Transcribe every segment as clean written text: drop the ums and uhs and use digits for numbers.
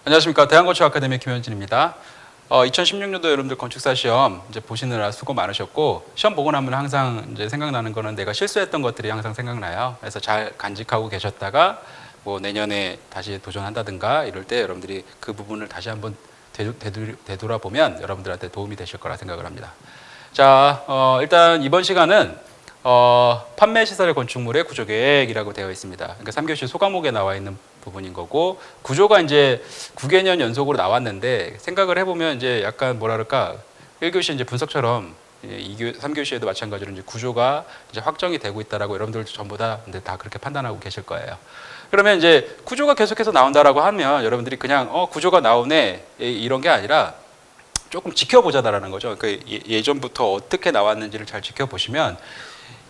안녕하십니까. 대한건축 아카데미 김현진입니다. 2016년도 여러분들 건축사 시험 이제 보시느라 수고 많으셨고, 시험 보고 나면 항상 이제 생각나는 거는 내가 실수했던 것들이 항상 생각나요. 그래서 잘 간직하고 계셨다가 뭐 내년에 다시 도전한다든가 이럴 때 여러분들이 그 부분을 다시 한번 되돌아보면 여러분들한테 도움이 되실 거라 생각을 합니다. 자, 일단 이번 시간은 판매 시설의 건축물의 구조 계획이라고 되어 있습니다. 그러니까 3교시 소과목에 나와 있는 부분인 거고, 구조가 이제 9개년 연속으로 나왔는데 생각을 해보면 이제 약간 뭐라 그럴까, 1교시 이제 분석처럼 3교시에도 마찬가지로 이제 구조가 이제 확정이 되고 있다라고 여러분들 전부 다 그렇게 판단하고 계실 거예요. 그러면 이제 구조가 계속해서 나온다라고 하면 여러분들이 그냥 구조가 나오네 이런 게 아니라 조금 지켜보자라는 거죠. 그러니까 예전부터 어떻게 나왔는지를 잘 지켜보시면,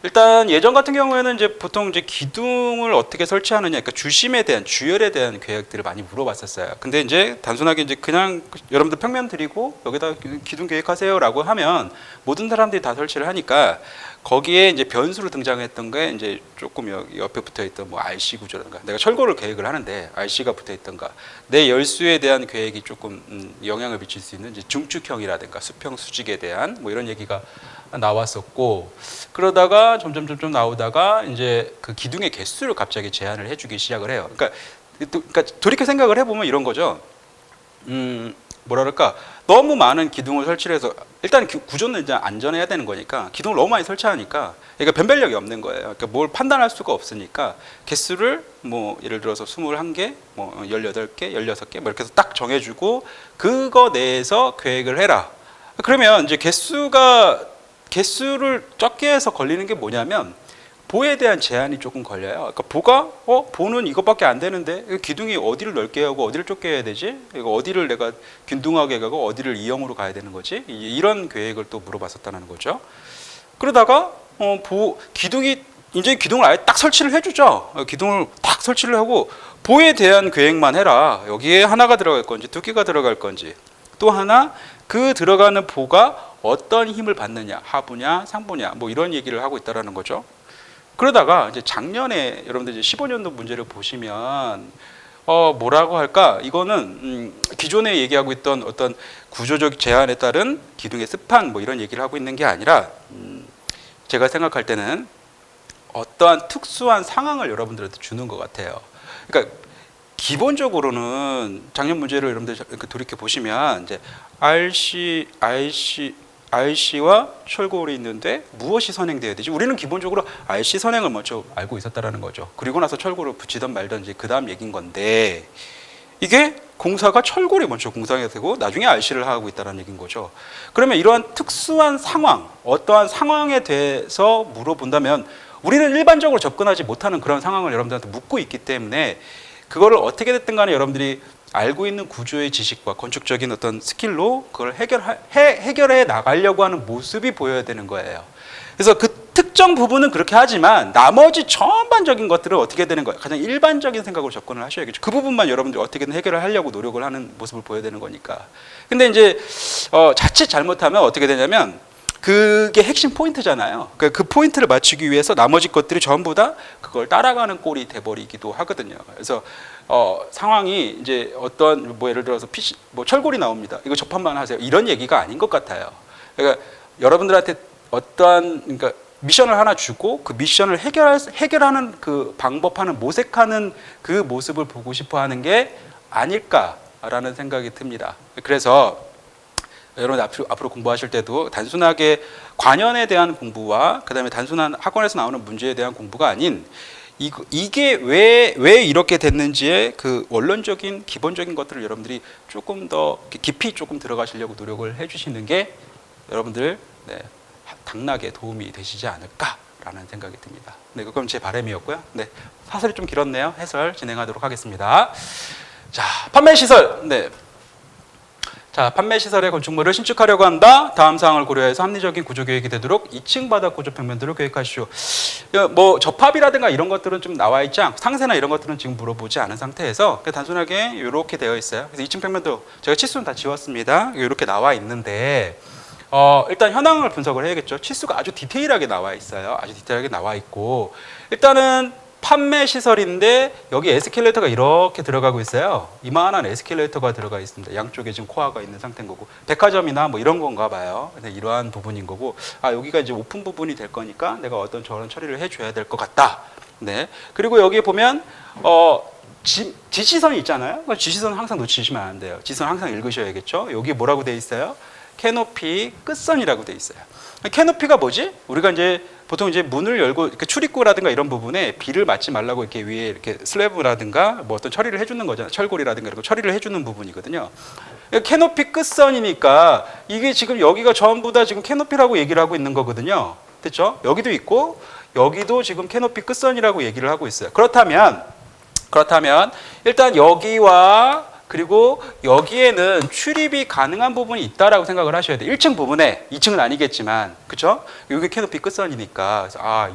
일단 예전 같은 경우에는 이제 보통 이제 기둥을 어떻게 설치하느냐, 그러니까 주심에 대한, 주열에 대한 계획들을 많이 물어봤었어요. 근데 이제 단순하게 이제 그냥 여러분들 평면 드리고 여기다 기둥 계획하세요라고 하면 모든 사람들이 다 설치를 하니까 거기에 이제 변수로 등장했던 게 이제 조금 옆에 붙어 있던 뭐 RC 구조라든가, 내가 철거를 계획을 하는데 RC가 붙어 있던가, 내 열수에 대한 계획이 조금 영향을 미칠 수 있는 이제 중축형이라든가 수평 수직에 대한 뭐 이런 얘기가 나왔었고, 그러다가 점점 나오다가 이제 그 기둥의 개수를 갑자기 제한을 해주기 시작을 해요. 그러니까 돌이켜 생각을 해보면 이런 거죠. 뭐라 그럴까, 너무 많은 기둥을 설치를 해서 일단 구조는 이제 안전해야 되는 거니까 기둥을 너무 많이 설치하니까 그러니까 변별력이 없는 거예요. 그러니까 뭘 판단할 수가 없으니까 개수를 뭐 예를 들어서 21개, 뭐 18개, 16개 뭐 이렇게 해서 딱 정해주고 그거 내에서 계획을 해라. 그러면 이제 개수를 적게 해서 걸리는 게 뭐냐면 보에 대한 제한이 조금 걸려요. 그러니까 보는 이것밖에 안 되는데 기둥이 어디를 넓게 하고 어디를 좁게 해야 되지? 이거 어디를 내가 균등하게 가고 어디를 이형으로 가야 되는 거지? 이런 계획을 또 물어봤었다는 거죠. 그러다가 기둥을 아예 딱 설치를 해주죠. 기둥을 딱 설치를 하고 보에 대한 계획만 해라. 여기에 하나가 들어갈 건지 두 개가 들어갈 건지, 또 하나 그 들어가는 보가 어떤 힘을 받느냐, 하부냐 상부냐 뭐 이런 얘기를 하고 있다라는 거죠. 그러다가 이제 작년에 여러분들 이제 15년도 문제를 보시면 뭐라고 할까, 이거는 기존에 얘기하고 있던 어떤 구조적 제한에 따른 기둥의 스판 뭐 이런 얘기를 하고 있는 게 아니라 제가 생각할 때는 어떠한 특수한 상황을 여러분들한테 주는 것 같아요. 그러니까 기본적으로는 작년 문제를 여러분들 돌이켜 보시면 이제 RC와 철골이 있는데 무엇이 선행돼야 되지? 우리는 기본적으로 RC 선행을 먼저 알고 있었다라는 거죠. 그리고 나서 철골을 붙이던 말든지 그 다음 얘기인 건데, 이게 공사가 철골이 먼저 공사가 되고 나중에 RC를 하고 있다는 얘기인 거죠. 그러면 이러한 특수한 상황, 어떠한 상황에 대해서 물어본다면 우리는 일반적으로 접근하지 못하는 그런 상황을 여러분들한테 묻고 있기 때문에 그거를 어떻게 됐든 간에 여러분들이 알고 있는 구조의 지식과 건축적인 어떤 스킬로 그걸 해결해 나가려고 하는 모습이 보여야 되는 거예요. 그래서 그 특정 부분은 그렇게 하지만 나머지 전반적인 것들은 어떻게 되는 거예요? 가장 일반적인 생각으로 접근을 하셔야겠죠. 그 부분만 여러분들이 어떻게든 해결을 하려고 노력을 하는 모습을 보여야 되는 거니까. 근데 이제 자칫 잘못하면 어떻게 되냐면 그게 핵심 포인트잖아요. 그 포인트를 맞추기 위해서 나머지 것들이 전부 다 그걸 따라가는 꼴이 돼버리기도 하거든요. 그래서 상황이 이제 어떤 뭐 예를 들어서 뭐 철골이 나옵니다. 이거 접합만 하세요. 이런 얘기가 아닌 것 같아요. 그러니까 여러분들한테 그러니까 미션을 하나 주고 그 미션을 해결하는 그 방법하는 모색하는 그 모습을 보고 싶어하는 게 아닐까라는 생각이 듭니다. 그래서 여러분 앞으로 공부하실 때도 단순하게 관연에 대한 공부와 그다음에 단순한 학원에서 나오는 문제에 대한 공부가 아닌 이게 왜 이렇게 됐는지의 그 원론적인 기본적인 것들을 여러분들이 조금 더 깊이 조금 들어가시려고 노력을 해주시는 게 여러분들 당락에 도움이 되시지 않을까라는 생각이 듭니다. 네, 그건 제 바람이었고요. 네, 사설이 좀 길었네요. 해설 진행하도록 하겠습니다. 자, 판매 시설. 네. 자, 판매 시설의 건축물을 신축하려고 한다. 다음 사항을 고려해서 합리적인 구조 계획이 되도록 2층 바닥 구조 평면들을 계획하시오. 뭐 접합이라든가 이런 것들은 좀 나와 있지 않고 상세나 이런 것들은 지금 물어보지 않은 상태에서 단순하게 이렇게 되어 있어요. 그래서 2층 평면도 제가 치수는 다 지웠습니다. 이렇게 나와 있는데 일단 현황을 분석을 해야겠죠. 치수가 아주 디테일하게 나와 있어요. 아주 디테일하게 나와 있고, 일단은 판매 시설인데 여기 에스컬레이터가 이렇게 들어가고 있어요. 이만한 에스컬레이터가 들어가 있습니다. 양쪽에 지금 코어가 있는 상태인 거고, 백화점이나 뭐 이런 건가 봐요. 근데 이러한 부분인 거고, 여기가 이제 오픈 부분이 될 거니까 내가 어떤 저런 처리를 해줘야 될 것 같다. 네. 그리고 여기에 보면 지시선이 있잖아요. 지시선 항상 놓치시면 안 돼요. 지시선 항상 읽으셔야겠죠. 여기 뭐라고 돼 있어요? 캐노피 끝선이라고 돼 있어요. 캐노피가 뭐지? 우리가 이제 보통 이제 문을 열고 이렇게 출입구라든가 이런 부분에 비를 맞지 말라고 이렇게 위에 이렇게 슬래브라든가 뭐 어떤 처리를 해주는 거잖아요. 철골이라든가 이런 거 처리를 해주는 부분이거든요. 캐노피 끝선이니까 이게 지금 여기가 전부 다 지금 캐노피라고 얘기를 하고 있는 거거든요. 됐죠? 여기도 있고 여기도 지금 캐노피 끝선이라고 얘기를 하고 있어요. 그렇다면 일단 여기와 그리고 여기에는 출입이 가능한 부분이 있다라고 생각을 하셔야 돼요. 1층 부분에, 2층은 아니겠지만, 그렇죠? 여기 캐노피 끝선이니까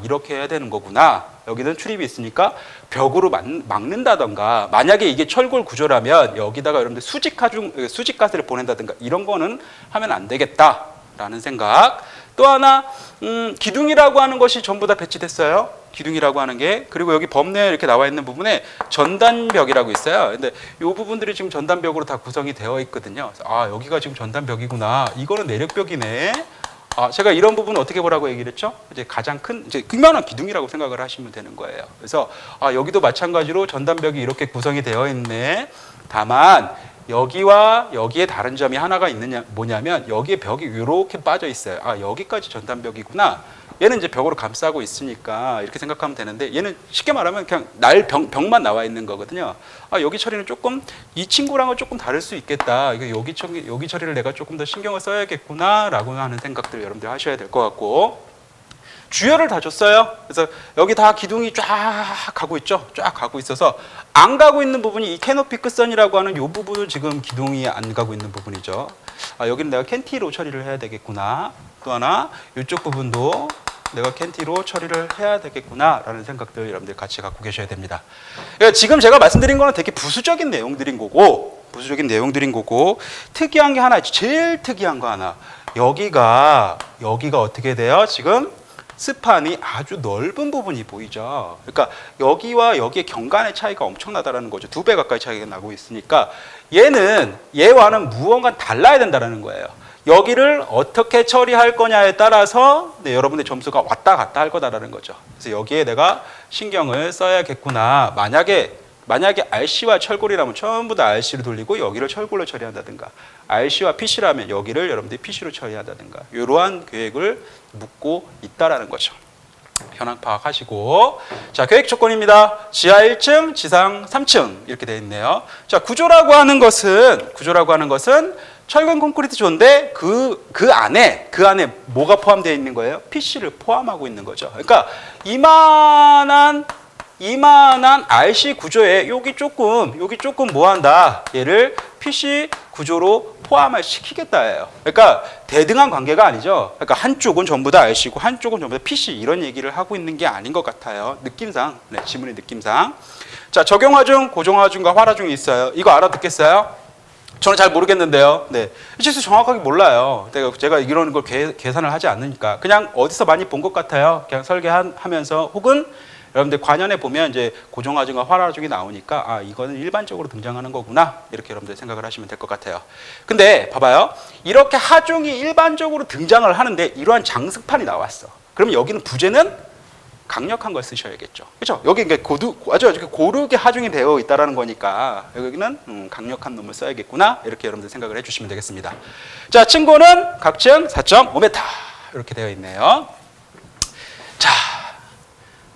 이렇게 해야 되는 거구나. 여기는 출입이 있으니까 벽으로 막는다던가, 만약에 이게 철골 구조라면 여기다가 여러분들 수직가스를 보낸다든가 이런 거는 하면 안 되겠다라는 생각. 또 하나, 기둥이라고 하는 것이 전부 다 배치됐어요. 기둥이라고 하는 게. 그리고 여기 법내에 이렇게 나와 있는 부분에 전단벽이라고 있어요. 근데 이 부분들이 지금 전단벽으로 다 구성이 되어 있거든요. 여기가 지금 전단벽이구나. 이거는 내력벽이네. 제가 이런 부분 어떻게 보라고 얘기를 했죠? 이제 가장 큰, 이제 극명한 기둥이라고 생각을 하시면 되는 거예요. 그래서 여기도 마찬가지로 전단벽이 이렇게 구성이 되어 있네. 다만 여기와 여기에 다른 점이 하나가 뭐냐면 여기에 벽이 이렇게 빠져 있어요. 여기까지 전단벽이구나. 얘는 이제 벽으로 감싸고 있으니까 이렇게 생각하면 되는데, 얘는 쉽게 말하면 그냥 벽만 나와 있는 거거든요. 여기 처리는 조금 이 친구랑은 조금 다를 수 있겠다. 여기 처리를 내가 조금 더 신경을 써야겠구나라고 하는 생각들 여러분들 하셔야 될 것 같고, 주열을 다 줬어요. 그래서 여기 다 기둥이 쫙 가고 있죠. 쫙 가고 있어서 안 가고 있는 부분이 이 캐노피 끝선이라고 하는 이 부분은 지금 기둥이 안 가고 있는 부분이죠. 여기는 내가 캔티로 처리를 해야 되겠구나. 또 하나 이쪽 부분도 내가 캔티로 처리를 해야 되겠구나라는 생각들 여러분들 같이 갖고 계셔야 됩니다. 그러니까 지금 제가 말씀드린 거는 되게 부수적인 내용들인 거고, 특이한 게 하나 있죠. 제일 특이한 거 하나. 여기가 어떻게 돼요? 지금 스판이 아주 넓은 부분이 보이죠. 그러니까 여기와 여기의 경관의 차이가 엄청나다라는 거죠. 2배 가까이 차이가 나고 있으니까 얘와는 무언가 달라야 된다는 거예요. 여기를 어떻게 처리할 거냐에 따라서 여러분의 점수가 왔다 갔다 할 거다라는 거죠. 그래서 여기에 내가 신경을 써야겠구나. 만약에 RC와 철골이라면 전부 다 RC로 돌리고 여기를 철골로 처리한다든가, RC와 PC라면 여기를 여러분들이 PC로 처리한다든가, 이러한 계획을 묻고 있다라는 거죠. 현황 파악하시고, 자, 계획 조건입니다. 지하 1층, 지상 3층 이렇게 되어 있네요. 자, 구조라고 하는 것은 철근 콘크리트 조인데 그 안에 뭐가 포함되어 있는 거예요? PC를 포함하고 있는 거죠. 그러니까 이만한 RC 구조에 여기 조금 뭐 한다? 얘를 PC 구조로 포함을 시키겠다예요. 그러니까 대등한 관계가 아니죠. 그러니까 한쪽은 전부 다 RC고 한쪽은 전부 다 PC, 이런 얘기를 하고 있는 게 아닌 것 같아요. 느낌상, 지문의 느낌상. 자, 적용하중, 고정하중과 활하중이 있어요. 이거 알아듣겠어요? 저는 잘 모르겠는데요. 네, 실수 정확하게 몰라요. 제가 이런 걸 계산을 하지 않으니까 그냥 어디서 많이 본 것 같아요. 그냥 설계하면서, 혹은 여러분들 관연에 보면 이제 고정하중과 활하중이 나오니까 이거는 일반적으로 등장하는 거구나, 이렇게 여러분들 생각을 하시면 될 것 같아요. 근데 봐봐요. 이렇게 하중이 일반적으로 등장을 하는데 이러한 장식판이 나왔어. 그럼 여기는 부재는 강력한 걸 쓰셔야겠죠. 그렇죠? 여기 아주 고르게 하중이 되어 있다라는 거니까 여기는 강력한 놈을 써야겠구나, 이렇게 여러분들 생각을 해주시면 되겠습니다. 자, 층고는 각층 4.5m 이렇게 되어 있네요. 자,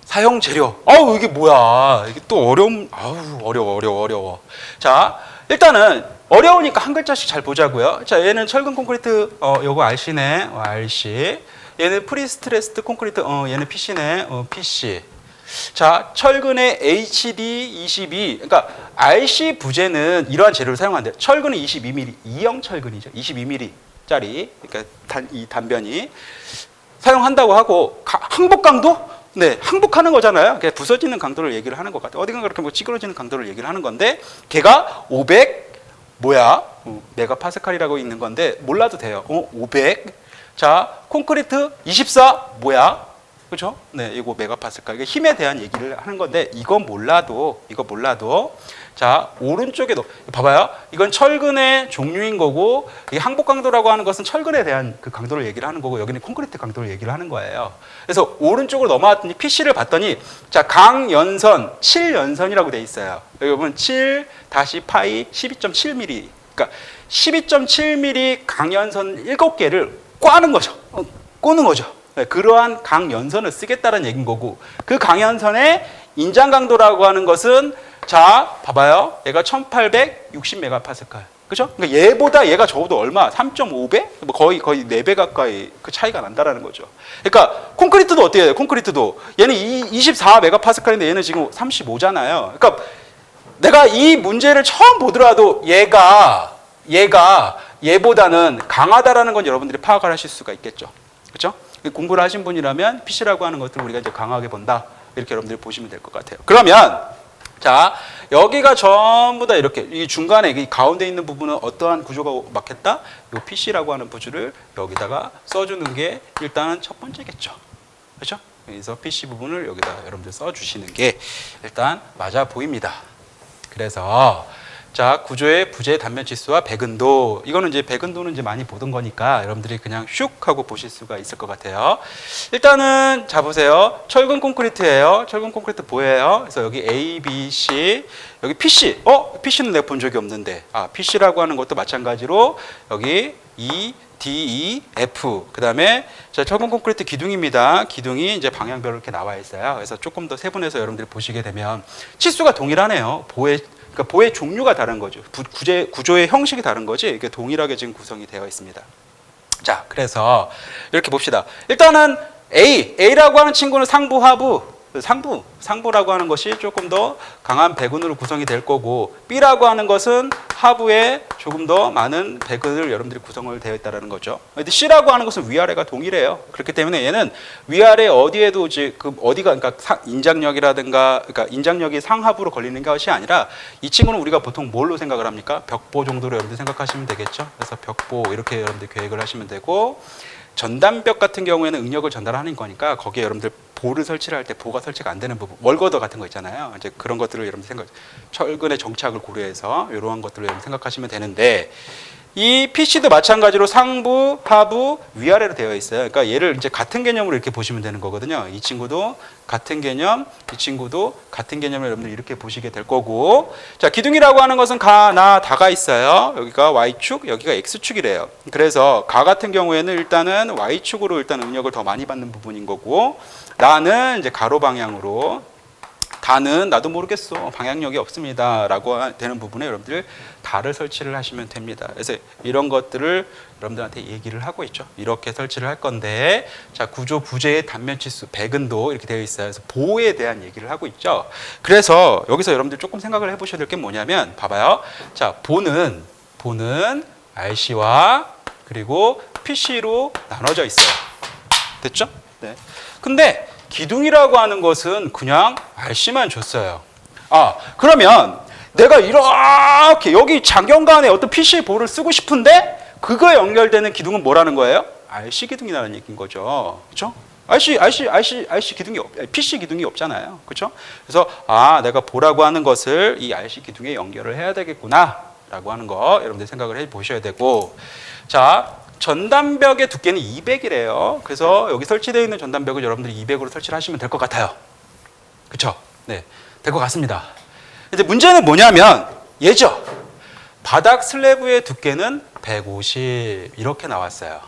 사용 재료. 이게 뭐야? 이게 또 어려워. 자, 일단은 어려우니까 한 글자씩 잘 보자고요. 자, 얘는 철근 콘크리트, 요거 RC네, RC. 얘는 프리스트레스드 콘크리트, 얘는 PC네, PC. 자, 철근의 HD22, 그러니까 RC 부재는 이러한 재료를 사용하는데, 철근은 22mm, 2형 철근이죠. 22mm짜리, 그러니까 이 단변이 사용한다고 하고, 항복 강도? 네, 항복하는 거잖아요. 부서지는 강도를 얘기를 하는 것 같아요. 어디가 그렇게 찌그러지는 강도를 얘기를 하는 건데, 걔가 500 메가파스칼이라고 있는 건데 몰라도 돼요. 500. 자, 콘크리트 24 뭐야? 그죠? 네, 이거 메가파스칼. 이게 힘에 대한 얘기를 하는 건데, 이거 몰라도, 자, 오른쪽에도, 봐봐요. 이건 철근의 종류인 거고, 이 항복 강도라고 하는 것은 철근에 대한 그 강도를 얘기를 하는 거고, 여기는 콘크리트 강도를 얘기를 하는 거예요. 그래서 오른쪽으로 넘어왔더니 PC를 봤더니, 자, 강연선, 7연선이라고 돼 있어요. 여기 보면 7 파이 12.7mm. 그러니까 12.7mm 강연선 7개를 꽈는 거죠. 꼬는 거죠. 네, 그러한 강연선을 쓰겠다는 얘기인 거고, 그 강연선의 인장 강도라고 하는 것은, 자, 봐봐요. 얘가 1860메가파스칼. 그죠? 그러니까 얘보다 얘가 적어도 얼마? 3.5배? 뭐 거의 4배 가까이 그 차이가 난다라는 거죠. 그러니까 콘크리트도 어떻게 해요? 콘크리트도 얘는 24메가파스칼인데 얘는 지금 35잖아요. 그러니까 내가 이 문제를 처음 보더라도 얘보다는 강하다라는 건 여러분들이 파악을 하실 수가 있겠죠. 그렇죠? 공부를 하신 분이라면 PC라고 하는 것들을 우리가 이제 강하게 본다. 이렇게 여러분들이 보시면 될 것 같아요. 그러면 자, 여기가 전부 다 이렇게 이 중간에 이 가운데 있는 부분은 어떠한 구조가 맞겠다? 이 PC라고 하는 부주를 여기다가 써주는 게 일단은 첫 번째겠죠. 그렇죠? 그래서 PC 부분을 여기다 여러분들 써주시는 게 일단 맞아 보입니다. 그래서 자, 구조의 부재 단면 치수와 백은도, 이거는 이제 백은도는 이제 많이 보던 거니까 여러분들이 그냥 슉 하고 보실 수가 있을 것 같아요. 일단은 자 보세요. 철근 콘크리트예요. 철근 콘크리트 뭐예요? 그래서 여기 A, B, C, 여기 PC. PC는 내가 본 적이 없는데. PC라고 하는 것도 마찬가지로 여기 E, D, E, F. 그다음에 자, 철근 콘크리트 기둥입니다. 기둥이 이제 방향별로 이렇게 나와 있어요. 그래서 조금 더 세분해서 여러분들이 보시게 되면 치수가 동일하네요. 그러니까 보의 종류가 다른 거죠. 구조의 형식이 다른 거지. 이게 동일하게 지금 구성이 되어 있습니다. 자, 그래서 이렇게 봅시다. 일단은 A라고 하는 친구는 상부, 하부, 상부라고 하는 것이 조금 더 강한 백운으로 구성이 될 거고, B라고 하는 것은 하부에 조금 더 많은 백운을 여러분들이 구성을 되어 있다는 거죠. 근데 C라고 하는 것은 위아래가 동일해요. 그렇기 때문에 얘는 위아래 어디에도 이제 어디가, 그러니까 인장력이라든가, 그러니까 인장력이 상하부로 걸리는 것이 아니라, 이 친구는 우리가 보통 뭘로 생각을 합니까? 벽보 정도로 여러분들 생각하시면 되겠죠. 그래서 벽보 이렇게 여러분들 계획을 하시면 되고, 전단벽 같은 경우에는 응력을 전달하는 거니까 거기에 여러분들 보를 설치를 할 때 보가 설치가 안 되는 부분, 월거더 같은 거 있잖아요. 이제 그런 것들을 여러분들 철근의 정착을 고려해서 이러한 것들을 여러분 생각하시면 되는데, 이 PC도 마찬가지로 상부, 하부, 위아래로 되어 있어요. 그러니까 얘를 이제 같은 개념으로 이렇게 보시면 되는 거거든요. 이 친구도 같은 개념, 이 친구도 같은 개념을 여러분들 이렇게 보시게 될 거고, 자, 기둥이라고 하는 것은 가, 나, 다가 있어요. 여기가 Y축, 여기가 X축이래요. 그래서 가 같은 경우에는 일단은 Y축으로 일단 응력을 더 많이 받는 부분인 거고, 나는 이제 가로 방향으로, 다는 나도 모르겠어, 방향력이 없습니다 라고 되는 부분에 여러분들 다를 설치를 하시면 됩니다. 그래서 이런 것들을 여러분들한테 얘기를 하고 있죠. 이렇게 설치를 할 건데, 자, 구조 부재의 단면 치수, 백은도 이렇게 되어 있어요. 그래서 보호에 대한 얘기를 하고 있죠. 그래서 여기서 여러분들 조금 생각을 해보셔야 될 게 뭐냐면, 봐봐요. 자, 보는 RC와 그리고 PC로 나눠져 있어요. 됐죠? 네. 근데 기둥이라고 하는 것은 그냥 RC만 줬어요. 그러면 내가 이렇게 여기 장경간에 어떤 PC 볼을 쓰고 싶은데 그거에 연결되는 기둥은 뭐라는 거예요? RC 기둥이라는 얘기인 거죠. 그렇죠? RC 기둥이 PC 기둥이 없잖아요. 그렇죠? 그래서 내가 보라고 하는 것을 이 RC 기둥에 연결을 해야 되겠구나라고 하는 거 여러분들 생각을 해 보셔야 되고, 자, 전단벽의 두께는 200이래요. 그래서 여기 설치되어 있는 전단벽을 여러분들이 200으로 설치를 하시면 될 것 같아요. 그렇죠? 네, 될 것 같습니다. 이제 문제는 뭐냐면 얘죠. 바닥 슬래브의 두께는 150 이렇게 나왔어요.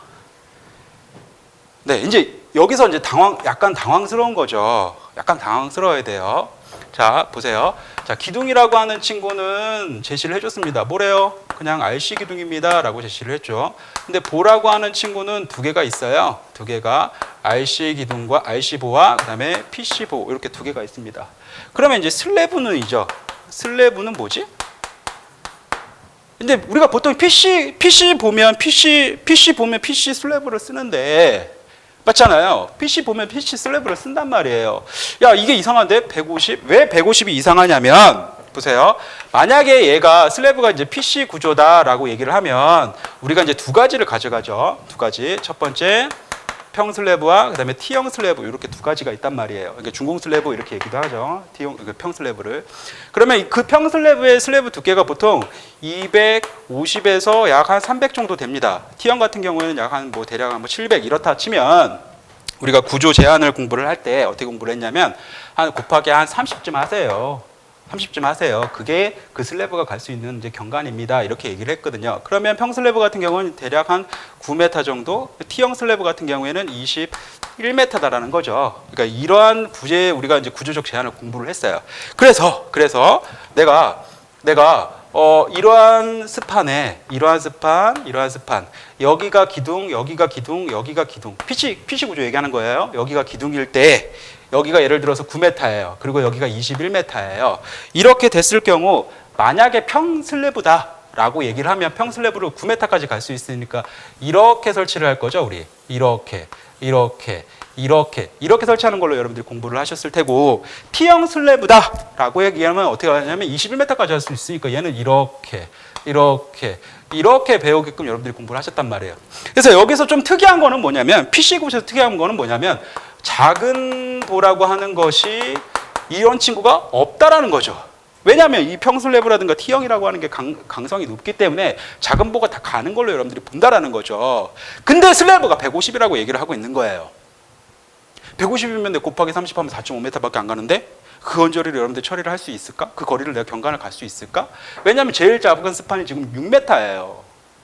네, 이제 여기서 이제 약간 당황스러운 거죠. 약간 당황스러워야 돼요. 자, 보세요. 자, 기둥이라고 하는 친구는 제시를 해줬습니다. 뭐래요? 그냥 RC 기둥입니다 라고 제시를 했죠. 근데 보라고 하는 친구는 두 개가 있어요. 두 개가 RC 기둥과 RC 보와 그 다음에 PC 보, 이렇게 두 개가 있습니다. 그러면 이제 슬래브는이죠. 슬래브는 뭐지? 근데 우리가 보통 PC 보면 PC 슬래브를 쓰는데, 맞잖아요. PC 보면 PC 슬래브를 쓴단 말이에요. 야, 이게 이상한데? 150? 왜 150이 이상하냐면, 보세요. 만약에 얘가 슬래브가 이제 PC 구조다라고 얘기를 하면 우리가 이제 두 가지를 가져가죠. 두 가지. 첫 번째, 수평 슬래브와 그다음에 T형 슬래브 이렇게 두 가지가 있단 말이에요. 그러니까 중공 슬래브 이렇게 얘기도 하죠. T형 평 슬래브를. 그러면 그 평 슬래브의 슬래브 두께가 보통 250에서 약 한 300 정도 됩니다. T형 같은 경우에는 약 한 뭐 대략 한 700 이렇다 치면 우리가 구조 제한을 공부를 할 때 어떻게 공부를 했냐면 한 곱하기 한 30쯤 하세요. 30쯤 하세요. 그게 그 슬래브가 갈 수 있는 이제 경관입니다. 이렇게 얘기를 했거든요. 그러면 평 슬래브 같은 경우는 대략 한 9m 정도, T형 슬래브 같은 경우에는 21m다라는 거죠. 그러니까 이러한 부재 우리가 이제 구조적 제한을 공부를 했어요. 그래서 내가 이러한 스판, 여기가 기둥, 여기가 기둥, 여기가 기둥. PC 구조 얘기하는 거예요. 여기가 기둥일 때 여기가 예를 들어서 9m예요. 그리고 여기가 21m예요. 이렇게 됐을 경우 만약에 평 슬래브다라고 얘기를 하면 평 슬래브로 9m까지 갈 수 있으니까 이렇게 설치를 할 거죠, 우리. 이렇게 설치하는 걸로 여러분들이 공부를 하셨을 테고 T형 슬래브다라고 얘기하면 어떻게 하냐면 21m까지 할 수 있으니까 얘는 이렇게 배우게끔 여러분들이 공부를 하셨단 말이에요. 그래서 여기서 좀 특이한 거는 뭐냐면 PC구에서 특이한 거는 뭐냐면 작은 보라고 하는 것이 이런 친구가 없다라는 거죠. 왜냐하면 이 평 슬래브라든가 T형이라고 하는 게 강성이 높기 때문에 작은 보가 다 가는 걸로 여러분들이 본다라는 거죠. 근데 슬래브가 150이라고 얘기를 하고 있는 거예요. 150이면 내 곱하기 30하면 4.5m밖에 안 가는데 그 언저리를 여러분들 처리를 할 수 있을까? 그 거리를 내가 경관을 갈 수 있을까? 왜냐하면 제일 작은 스판이 지금 6m예요.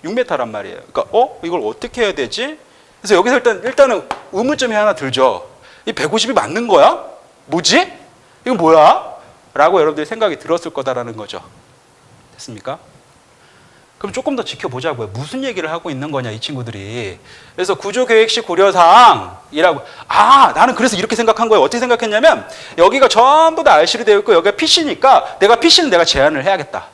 6m란 말이에요. 그러니까 이걸 어떻게 해야 되지? 그래서 여기서 일단은 의문점이 하나 들죠. 이 150이 맞는 거야? 뭐지? 이거 뭐야? 라고 여러분들이 생각이 들었을 거다라는 거죠. 됐습니까? 그럼 조금 더 지켜보자고요. 무슨 얘기를 하고 있는 거냐, 이 친구들이. 그래서 구조계획식 고려사항이라고. 나는 그래서 이렇게 생각한 거예요. 어떻게 생각했냐면 여기가 전부 다 RC로 되어 있고 여기가 PC니까 PC는 내가 제한을 해야겠다.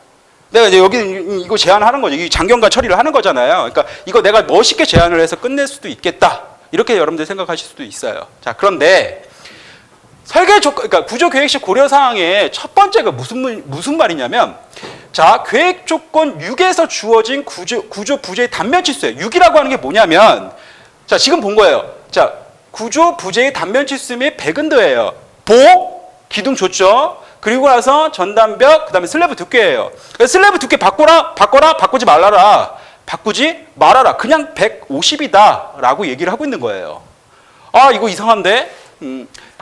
내가 이제 여기 이거 제한하는 거죠. 이 장경관 처리를 하는 거잖아요. 그러니까 이거 내가 멋있게 제한을 해서 끝낼 수도 있겠다. 이렇게 여러분들 생각하실 수도 있어요. 자, 그런데 설계 조건, 그러니까 구조 계획식 고려 사항의 첫 번째가 무슨 말이냐면, 자, 계획 조건 6에서 주어진 구조 부재의 단면 치수예요. 6이라고 하는 게 뭐냐면, 자, 지금 본 거예요. 자, 구조 부재의 단면 치수 및 백은도예요. 기둥 줬죠. 그리고 나서 전단벽, 그다음에 슬래브 두께예요. 슬래브 두께 바꿔라, 바꾸지 말라라. 바꾸지 말아라. 그냥 150이다라고 얘기를 하고 있는 거예요. 이거 이상한데?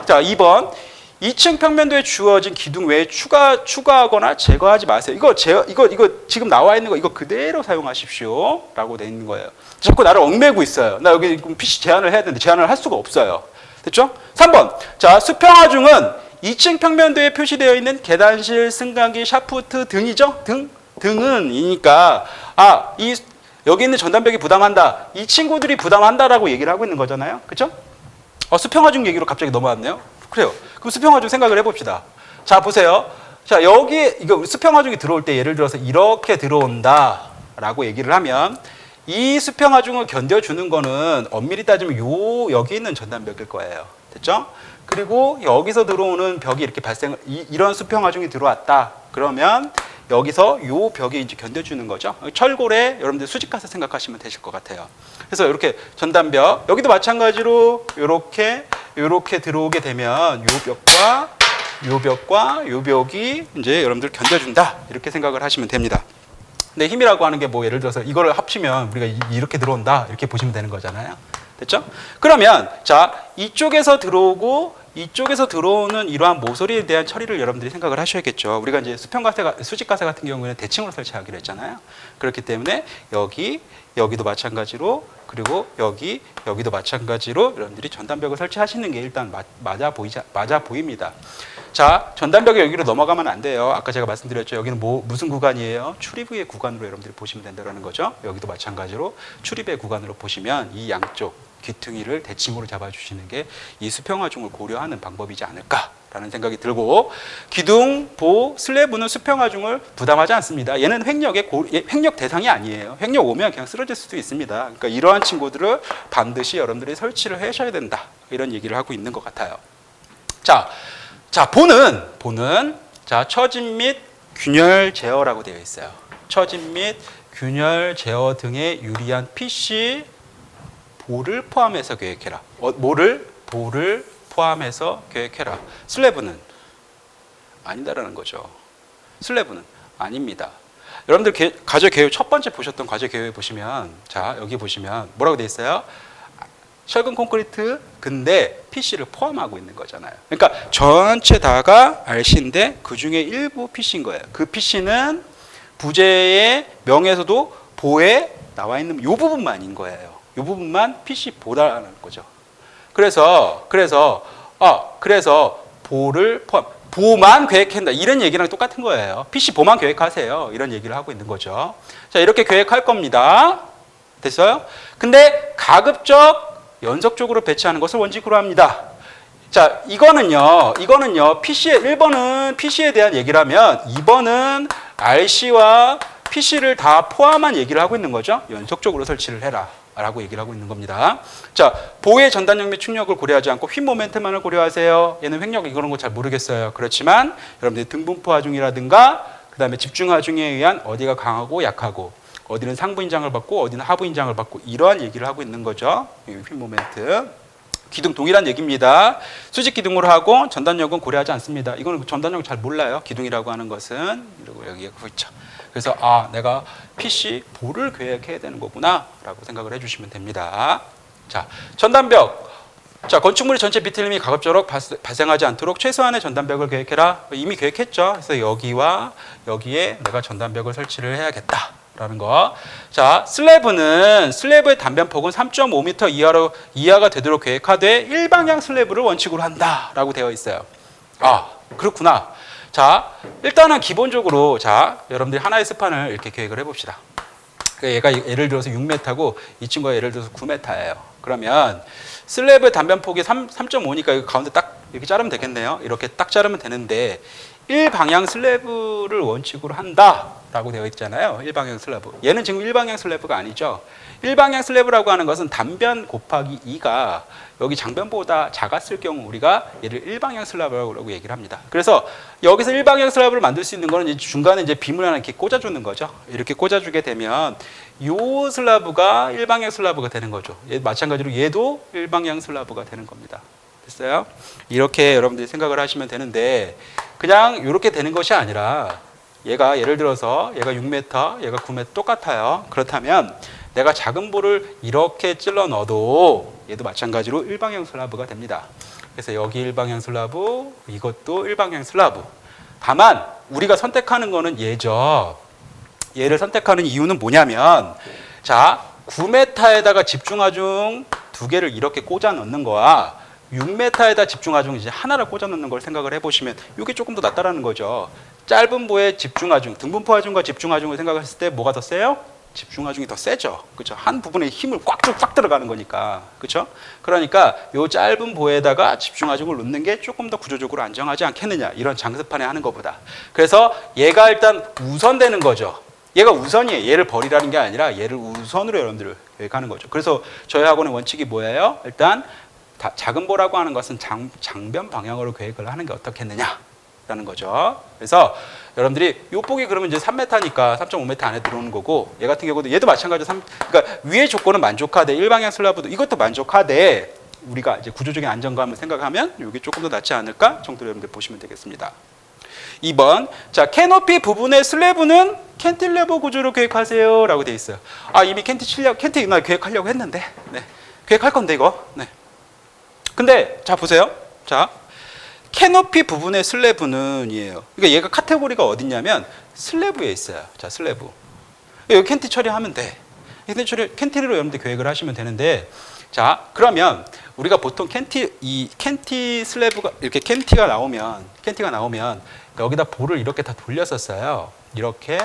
자, 2번. 2층 평면도에 주어진 기둥 외에 추가하거나 제거하지 마세요. 이거 지금 나와 있는 거 이거 그대로 사용하십시오. 라고 돼 있는 거예요. 자꾸 나를 얽매고 있어요. 나 여기 PC 제한을 해야 되는데 제한을 할 수가 없어요. 됐죠? 3번. 자, 수평화 중은 2층 평면도에 표시되어 있는 계단실, 승강기, 샤프트 등이죠? 등은이니까 여기 있는 전단벽이 부담한다. 이 친구들이 부담한다라고 얘기를 하고 있는 거잖아요. 그렇죠? 수평화 중 얘기로 갑자기 넘어왔네요. 그래요. 그럼 수평화 중 생각을 해봅시다. 자, 보세요. 자, 여기 이거 수평화 중이 들어올 때 예를 들어서 이렇게 들어온다라고 얘기를 하면 이 수평화 중을 견뎌주는 거는 엄밀히 따지면 여기 있는 전단벽일 거예요. 됐죠? 그리고 여기서 들어오는 벽이 이렇게 이런 수평화 중이 들어왔다. 그러면 여기서 요 벽이 이제 견뎌주는 거죠. 철골에 여러분들 수직가서 생각하시면 되실 것 같아요. 그래서 이렇게 전단벽, 여기도 마찬가지로 이렇게 들어오게 되면 요 벽과 요 벽이 이제 여러분들 견뎌준다. 이렇게 생각을 하시면 됩니다. 근데 힘이라고 하는 게 뭐 예를 들어서 이거를 합치면 우리가 이렇게 들어온다. 이렇게 보시면 되는 거잖아요. 됐죠? 그러면 자, 이쪽에서 들어오고 이쪽에서 들어오는 이러한 모서리에 대한 처리를 여러분들이 생각을 하셔야겠죠. 우리가 이제 수직가세 같은 경우에는 대칭으로 설치하기로 했잖아요. 그렇기 때문에 여기도 마찬가지로, 그리고 여기도 마찬가지로 여러분들이 전단벽을 설치하시는 게 일단 맞아 보입니다. 자, 전단벽이 여기로 넘어가면 안 돼요. 아까 제가 말씀드렸죠. 여기는 무슨 구간이에요? 출입의 구간으로 여러분들이 보시면 된다는 거죠. 여기도 마찬가지로 출입의 구간으로 보시면 이 양쪽 귀퉁이를 대칭으로 잡아주시는 게 이 수평화 중을 고려하는 방법이지 않을까라는 생각이 들고, 기둥, 슬래브는 수평화 중을 부담하지 않습니다. 얘는 횡력 대상이 아니에요. 횡력 오면 그냥 쓰러질 수도 있습니다. 그러니까 이러한 친구들을 반드시 여러분들이 설치를 하셔야 된다. 이런 얘기를 하고 있는 것 같아요. 자, 보는 자, 처진 및 균열 제어라고 되어 있어요. 처진 및 균열 제어 등에 유리한 PC 볼을 포함해서 계획해라. 뭐를? 볼을 포함해서 계획해라. 슬래브는 아니다라는 거죠. 슬래브는 아닙니다. 여러분들 과제 계획 첫 번째 보셨던 과제 계획 보시면, 자 여기 보시면 뭐라고 돼 있어요? 철근 콘크리트 근데 PC를 포함하고 있는 거잖아요. 그러니까 전체 다가 RC인데 그 중에 일부 PC인 거예요. 그 PC는 부재의 명에서도 보에 나와 있는 이 부분만인 거예요. 이 부분만 PC 보다라는 거죠. 그래서 보를 포함, 보만 계획한다 이런 얘기랑 똑같은 거예요. PC 보만 계획하세요 이런 얘기를 하고 있는 거죠. 자 이렇게 계획할 겁니다. 됐어요? 근데 가급적 연속적으로 배치하는 것을 원칙으로 합니다. 자, 이거는요, PC에, 1번은 PC에 대한 얘기를 하면 2번은 RC와 PC를 다 포함한 얘기를 하고 있는 거죠. 연속적으로 설치를 해라. 라고 얘기를 하고 있는 겁니다. 자, 보의 전단력 및 충력을 고려하지 않고 휨 모멘트만을 고려하세요. 얘는 횡력 이거는 거 잘 모르겠어요. 그렇지만 여러분들 등분포 하중이라든가 그 다음에 집중 하중에 의한 어디가 강하고 약하고 어디는 상부 인장을 받고 어디는 하부 인장을 받고 이러한 얘기를 하고 있는 거죠. 휨 모멘트. 기둥 동일한 얘기입니다. 수직 기둥으로 하고 전단력은 고려하지 않습니다. 이거는 전단력 잘 몰라요. 기둥이라고 하는 것은 이러고 여기가 있죠. 그래서 내가 PC 볼을 계획해야 되는 거구나 라고 생각을 해주시면 됩니다. 자, 전단벽. 자, 건축물의 전체 비틀림이 가급적으로 발생하지 않도록 최소한의 전단벽을 계획해라. 이미 계획했죠. 그래서 여기와 여기에 내가 전단벽을 설치를 해야겠다. 라는 거. 자, 슬래브의 단변폭은 3.5m 이하가 되도록 계획하되 일방향 슬래브를 원칙으로 한다라고 되어 있어요. 그렇구나. 자, 일단은 기본적으로 자, 여러분들이 하나의 스판을 이렇게 계획을 해봅시다. 얘가 예를 들어서 6m고 이 친구가 예를 들어서 9m예요. 그러면 슬래브의 단변폭이 3.5니까 가운데 딱 이렇게 자르면 되겠네요. 이렇게 딱 자르면 되는데 일방향 슬래브를 원칙으로 한다라고 되어 있잖아요. 일방향 슬래브. 얘는 지금 일방향 슬래브가 아니죠. 일방향 슬래브라고 하는 것은 단변 곱하기 2가 여기 장변보다 작았을 경우 우리가 얘를 일방향 슬래브라고 얘기를 합니다. 그래서 여기서 일방향 슬래브를 만들 수 있는 거는 중간에 이제 빔을 하나 이렇게 꽂아주는 거죠. 이렇게 꽂아주게 되면 이 슬래브가 일방향 슬래브가 되는 거죠. 마찬가지로 얘도 일방향 슬래브가 되는 겁니다. 됐어요? 이렇게 여러분들이 생각을 하시면 되는데 그냥 이렇게 되는 것이 아니라 얘가 예를 들어서 얘가 6m, 얘가 9m 똑같아요. 그렇다면 내가 작은 볼을 이렇게 찔러 넣어도 얘도 마찬가지로 일방향 슬라브가 됩니다. 그래서 여기 일방향 슬라브, 이것도 일방향 슬라브. 다만 우리가 선택하는 거는 얘죠. 얘를 선택하는 이유는 뭐냐면 자, 9m에다가 집중하중 2개를 이렇게 꽂아 넣는 거와 6m에다 집중하중 이제 하나를 꽂아 넣는 걸 생각을 해보시면 이게 조금 더 낫다라는 거죠. 짧은 보에 집중하중, 등분포 하중과 집중하중을 생각했을 때 뭐가 더 세요? 집중하중이 더 세죠. 그렇죠? 한 부분에 힘을 꽉 들어가는 거니까. 그렇죠? 그러니까 요 짧은 보에다가 집중하중을 놓는 게 조금 더 구조적으로 안정하지 않겠느냐. 이런 장습판에 하는 것보다. 그래서 얘가 일단 우선되는 거죠. 얘가 우선이에요. 얘를 버리라는 게 아니라 얘를 우선으로 여러분들을 계획하는 거죠. 그래서 저희 학원의 원칙이 뭐예요? 일단 작은 보라고 하는 것은 장변 방향으로 계획을 하는 게 어떻겠느냐라는 거죠. 그래서 여러분들이 요 폭이 그러면 이제 3m니까 3.5m 안에 들어오는 거고 얘 같은 경우도 얘도 마찬가지로 그러니까 위의 조건은 만족하되 일방향 슬라브도 이것도 만족하되 우리가 이제 구조적인 안정감을 생각하면 이게 조금 더 낫지 않을까 정도로 여러분들 보시면 되겠습니다. 2번 자 캐노피 부분의 슬래브는 캔틸레버 구조로 계획하세요 라고 되어 있어요. 이미 캔티 나 계획하려고 했는데 네. 계획할 건데 이거 네. 근데 자 보세요. 자 캐노피 부분의 슬래브는 이에요. 그러니까 얘가 카테고리가 어딨냐면 슬래브에 있어요. 자 슬래브. 여기 캔티 처리하면 돼. 캔티로 여러분들 계획을 하시면 되는데 자 그러면 우리가 보통 캔티 슬래브가 이렇게 캔티가 나오면 여기다 볼을 이렇게 다 돌렸었어요. 이렇게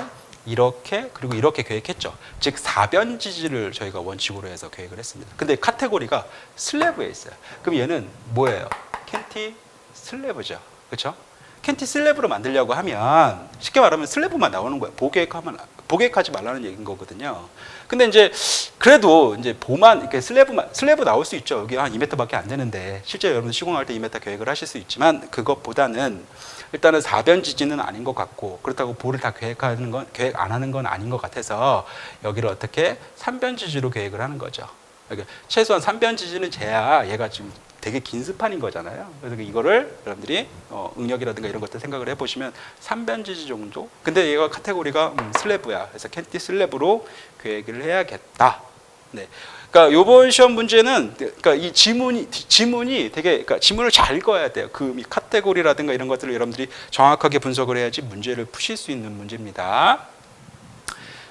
그리고 이렇게 계획했죠. 즉 4변 지지를 저희가 원칙으로 해서 계획을 했습니다. 근데 카테고리가 슬래브에 있어요. 그럼 얘는 뭐예요? 캔티 슬래브죠. 그렇죠? 캔티 슬래브로 만들려고 하면 쉽게 말하면 슬래브만 나오는 거예요. 보계획하지 말라는 얘기인 거거든요. 근데 이제 그래도 이제 보만 이렇게 슬래브 나올 수 있죠. 여기 한 2m밖에 안 되는데 실제 여러분 시공할 때 2m 계획을 하실 수 있지만 그것보다는 일단은 4변 지지는 아닌 것 같고 그렇다고 볼을 다 계획 안 하는 건 아닌 것 같아서 여기를 어떻게 3변 지지로 계획을 하는 거죠. 그러니까 최소한 3변 지지는 재야 얘가 지금 되게 긴 스판인 거잖아요. 그래서 이거를 여러분들이 응력이라든가 이런 것들 생각을 해보시면 3변 지지 정도. 근데 얘가 카테고리가 슬래브야. 그래서 캔티 슬래브로 계획을 해야겠다. 네. 그러니까 이번 시험 문제는 그러니까 이 지문이 되게 그러니까 지문을 잘 읽어야 돼요. 그 카테고리라든가 이런 것들을 여러분들이 정확하게 분석을 해야지 문제를 푸실 수 있는 문제입니다.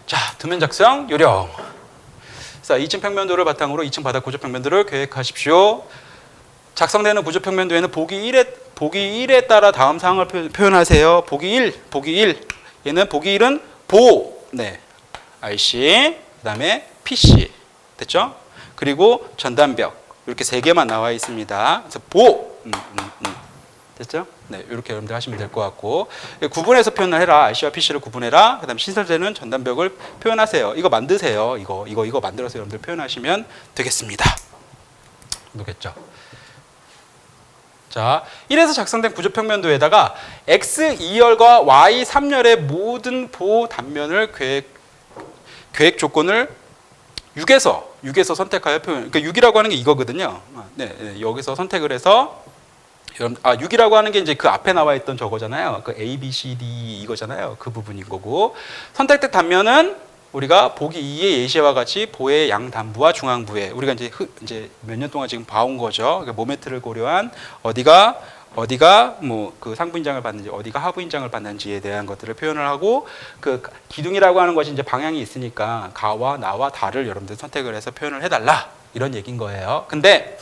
자, 도면 작성 요령. 자, 2층 평면도를 바탕으로 2층 바닥 구조 평면도를 계획하십시오. 작성되는 구조 평면도에는 보기 1에 따라 다음 사항을 표현하세요. 보기 1. 얘는 보기 1은 네. RC, 그다음에 PC. 됐죠? 그리고 전단벽. 이렇게 3개만 나와 있습니다. 그래서 됐죠? 네, 이렇게 여러분들 하시면 될 것 같고, 구분해서 표현을 해라. RC와 PC를 구분해라. 그다음 신설되는 전단벽을 표현하세요. 이거 만드세요. 이거 만들어서 여러분들 표현하시면 되겠습니다. 모르겠죠? 자, 1에서 작성된 구조평면도에다가 X 2열과 Y 3열의 모든 보호 단면을 계획 조건을 6에서 선택하여 표현. 그러니까 6이라고 하는 게 이거거든요. 네, 여기서 선택을 해서 6이라고 하는 게 이제 그 앞에 나와 있던 저거잖아요. 그 A, B, C, D 이거잖아요. 그 부분인 거고. 선택된 단면은 우리가 보기 2의 예시와 같이 보의 양단부와 중앙부에 우리가 이제 몇 년 동안 지금 봐온 거죠. 그러니까 모멘트를 고려한 어디가 뭐 그 상부 인장을 받는지 어디가 하부 인장을 받는지에 대한 것들을 표현을 하고, 그 기둥이라고 하는 것이 이제 방향이 있으니까 가와 나와 다를 여러분들 선택을 해서 표현을 해달라 이런 얘기인 거예요. 근데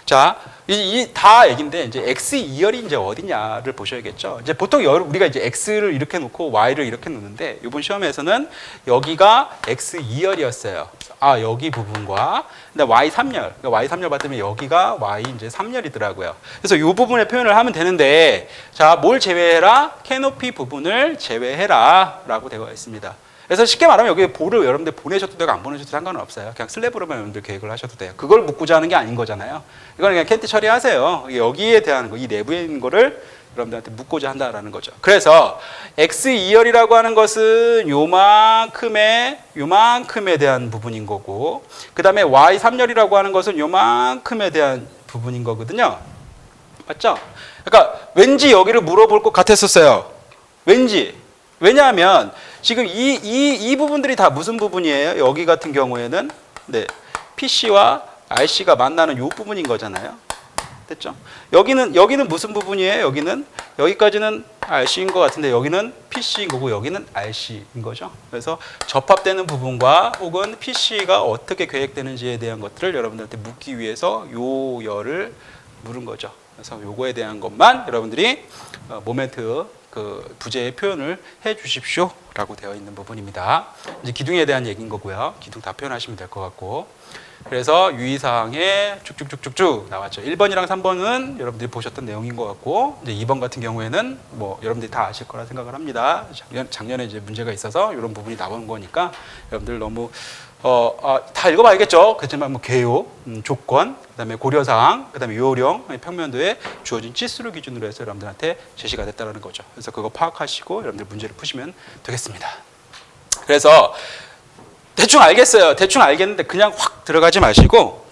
자, 이 다 얘긴데 이제 X 2열이 이제 어디냐를 보셔야겠죠. 이제 보통 우리가 이제 X를 이렇게 놓고 Y를 이렇게 놓는데 이번 시험에서는 여기가 X 2열이었어요. 여기 부분과 근데 Y 3열. 그러니까 Y 3열 받으면 여기가 Y 이제 3열이더라고요. 그래서 이 부분에 표현을 하면 되는데, 자, 뭘 제외해라? 캐노피 부분을 제외해라라고 되어 있습니다. 그래서 쉽게 말하면 여기 볼을 여러분들 보내셔도 되고 안 보내셔도 상관은 없어요. 그냥 슬래브로만 여러분들 계획을 하셔도 돼요. 그걸 묻고자 하는 게 아닌 거잖아요. 이거는 그냥 캔티 처리하세요. 여기에 대한 거, 이 내부에 있는 거를 여러분들한테 묻고자 한다라는 거죠. 그래서 X 2열이라고 하는 것은 요만큼에 대한 부분인 거고, 그 다음에 Y 3열이라고 하는 것은 요만큼에 대한 부분인 거거든요. 맞죠? 그러니까 왠지 여기를 물어볼 것 같았었어요. 왜냐하면 지금 이 부분들이 다 무슨 부분이에요? 여기 같은 경우에는 네, PC와 RC가 만나는 이 부분인 거잖아요. 됐죠? 여기는 무슨 부분이에요? 여기까지는 RC인 것 같은데 여기는 PC인 거고 여기는 RC인 거죠. 그래서 접합되는 부분과 혹은 PC가 어떻게 계획되는지에 대한 것들을 여러분들한테 묻기 위해서 요 열을 물은 거죠. 그래서 요거에 대한 것만 여러분들이 모멘트 그 부재의 표현을 해 주십시오라고 되어 있는 부분입니다. 이제 기둥에 대한 얘기인 거고요. 기둥 다 표현하시면 될 것 같고. 그래서 유의사항에 쭉쭉쭉쭉쭉 나왔죠. 1번이랑 3번은 여러분들이 보셨던 내용인 것 같고, 이제 2번 같은 경우에는 뭐 여러분들이 다 아실 거라 생각을 합니다. 작년에 이제 문제가 있어서 이런 부분이 나오는 거니까 여러분들 너무 다 읽어봐야겠죠. 그렇지만 뭐 개요, 조건, 그다음에 고려사항, 그다음에 요령, 평면도에 주어진 치수를 기준으로 해서 여러분들한테 제시가 됐다는 거죠. 그래서 그거 파악하시고 여러분들 문제를 푸시면 되겠습니다. 그래서 대충 알겠는데 그냥 확 들어가지 마시고